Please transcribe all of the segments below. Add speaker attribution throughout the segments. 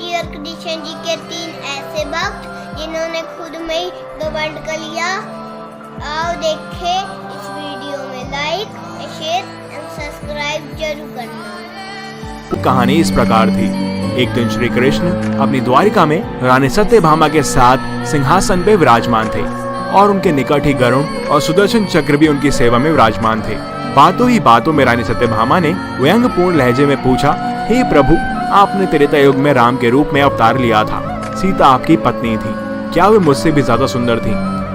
Speaker 1: जी और कृष्ण जी के 3 ऐसे भक्त जिन्होंने खुद में ही घमंड कर लिया। आओ देखें इस वीडियो में, लाइक शेयर एंड सब्सक्राइब जरूर करना।
Speaker 2: कहानी इस प्रकार थी। एक दिन श्री कृष्ण अपनी द्वारिका में रानी सत्यभामा के साथ सिंहासन पे विराजमान थे और उनके निकट ही गरुड़ और सुदर्शन चक्र भी उनकी सेवा में विराजमान थे। बातों ही बातों में रानी सत्यभामा ने व्यंग्यपूर्ण लहजे में पूछा, हे प्रभु, आपने त्रेता युग में राम के रूप में अवतार लिया था। सीता आपकी पत्नी थी, क्या वे मुझसे भी ज्यादा सुंदर थी?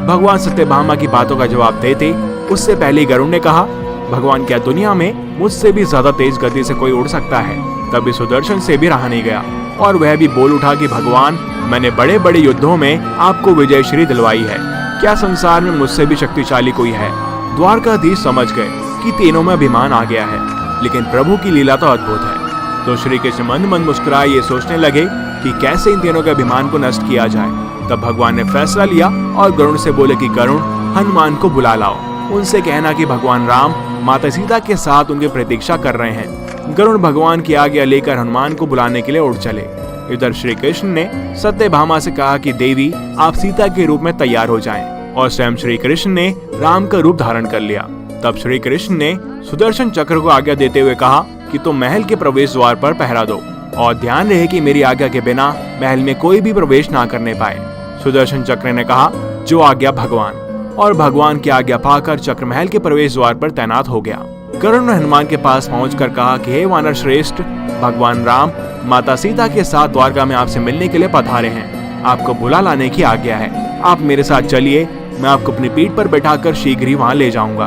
Speaker 2: भगवान सत्यभामा की बातों का जवाब देते उससे पहले गरुड़ ने कहा, भगवान, क्या दुनिया में मुझसे भी ज्यादा तेज गति से कोई उड़ सकता है? तभी सुदर्शन से भी रहा नहीं गया और वह भी बोल उठा कि भगवान, मैंने बड़े बड़े युद्धों में आपको विजयश्री दिलवाई है, क्या संसार में मुझसे भी शक्तिशाली कोई है? द्वारकाधीश समझ गए कि तीनों में अभिमान आ गया है, लेकिन प्रभु की लीला तो अद्भुत है। तो श्री कृष्ण मंद मंद मुस्कुराए ये सोचने लगे कि कैसे इन तीनों के अभिमान को नष्ट किया जाए। तब भगवान ने फैसला लिया और गरुड़ से बोले कि गरुड़, हनुमान को बुला लाओ, उनसे कहना कि भगवान राम माता सीता के साथ उनकी प्रतीक्षा कर रहे हैं। गरुड़ भगवान की आज्ञा लेकर हनुमान को बुलाने के लिए उड़ चले। इधर श्री कृष्ण ने सत्यभामा से कहा कि देवी, आप सीता के रूप में तैयार हो जाएं, और स्वयं श्री कृष्ण ने राम का रूप धारण कर लिया। तब श्री कृष्ण ने सुदर्शन चक्र को आज्ञा देते हुए कहा कि तुम महल के प्रवेश द्वार पर पहरा दो और ध्यान रहे कि मेरी आज्ञा के बिना महल में कोई भी प्रवेश ना करने पाए। सुदर्शन चक्र ने कहा, जो आज्ञा भगवान, और भगवान की आज्ञा पाकर चक्र महल के प्रवेश द्वार पर तैनात हो गया। गरुड़ ने हनुमान के पास पहुंचकर कहा कि हे वानर श्रेष्ठ, भगवान राम माता सीता के साथ द्वारका में आपसे मिलने के लिए पधारे हैं, आपको बुला लाने की आज्ञा है। आप मेरे साथ चलिए, मैं आपको अपनी पीठ पर बैठाकर शीघ्र ही वहाँ ले जाऊंगा।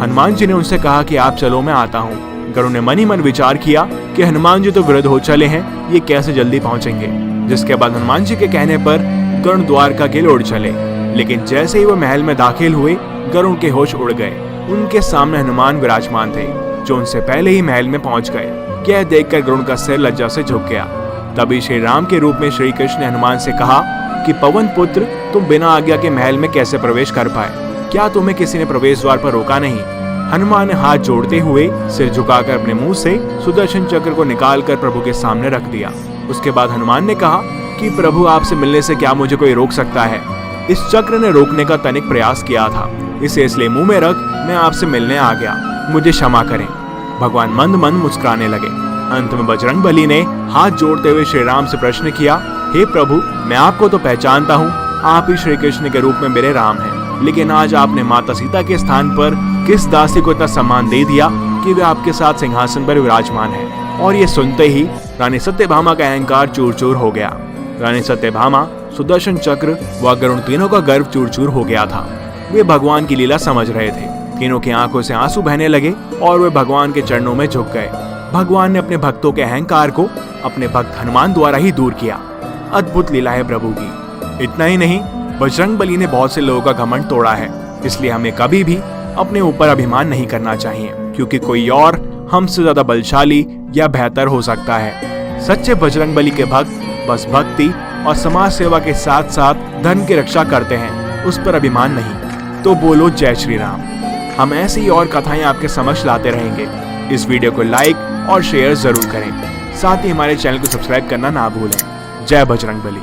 Speaker 2: हनुमान जी ने उनसे कहा कि आप चलो, मैं आता हूँ। गरुड़ ने मन ही मन विचार किया कि हनुमान जी तो विरुद्ध हो चले हैं, ये कैसे जल्दी पहुंचेंगे। जिसके बाद हनुमान जी के कहने पर गरुड़ द्वारका के लिए उड़ चले, लेकिन जैसे ही वो महल में दाखिल हुए, गरुड़ के होश उड़ गए। उनके सामने हनुमान विराजमान थे, जो उनसे पहले ही महल में पहुंच गए। यह देखकर गरुड़ का सिर लज्जा से झुक गया। तभी श्री राम के रूप में श्री कृष्ण ने हनुमान से कहा कि पवन पुत्र, तुम बिना आज्ञा के महल में कैसे प्रवेश कर पाए? क्या तुम्हें किसी ने प्रवेश द्वार पर रोका नहीं? हनुमान ने हाथ जोड़ते हुए सिर झुकाकर अपने मुंह से सुदर्शन चक्र को निकालकर प्रभु के सामने रख दिया। उसके बाद हनुमान ने कहा कि प्रभु, आपसे मिलने से क्या मुझे कोई रोक सकता है? इस चक्र ने रोकने का तनिक प्रयास किया था, इसे इसलिए मुंह में रख मैं आपसे मिलने आ गया, मुझे क्षमा करें। भगवान मंद मंद मुस्कुराने लगे। अंत में बजरंगबली ने हाथ जोड़ते हुए श्री राम से प्रश्न किया, हे प्रभु, मैं आपको तो पहचानता हूँ, आप ही श्री कृष्ण के रूप में मेरे राम हैं, लेकिन आज आपने माता सीता के स्थान पर किस दासी को इतना सम्मान दे दिया कि वे आपके साथ सिंहासन पर विराजमान है? और ये सुनते ही रानी सत्यभामा का अहंकार चूर चूर हो गया। रानी सत्यभामा, सुदर्शन चक्र व गरुड़ तीनों का गर्व चूर चूर हो गया था। वे भगवान की लीला समझ रहे थे। तीनों की आंखों से आंसू बहने लगे और वे भगवान के चरणों में झुक गए। भगवान ने अपने भक्तों के अहंकार को अपने भक्त हनुमान द्वारा ही दूर किया। अद्भुत लीला है प्रभु की। इतना ही नहीं, बजरंगबली ने बहुत से लोगों का घमंड तोड़ा है। इसलिए हमें कभी भी अपने ऊपर अभिमान नहीं करना चाहिए, क्योंकि कोई और हमसे ज्यादा बलशाली या बेहतर हो सकता है। सच्चे बजरंगबली के भक्त बस भक्ति और समाज सेवा के साथ साथ धर्म की रक्षा करते हैं, उस पर अभिमान नहीं। तो बोलो जय श्री राम। हम ऐसी और कथाएं आपके समक्ष लाते रहेंगे। इस वीडियो को लाइक और शेयर जरूर करें। साथ ही हमारे चैनल को सब्सक्राइब करना ना भूलें। जय बजरंगबली।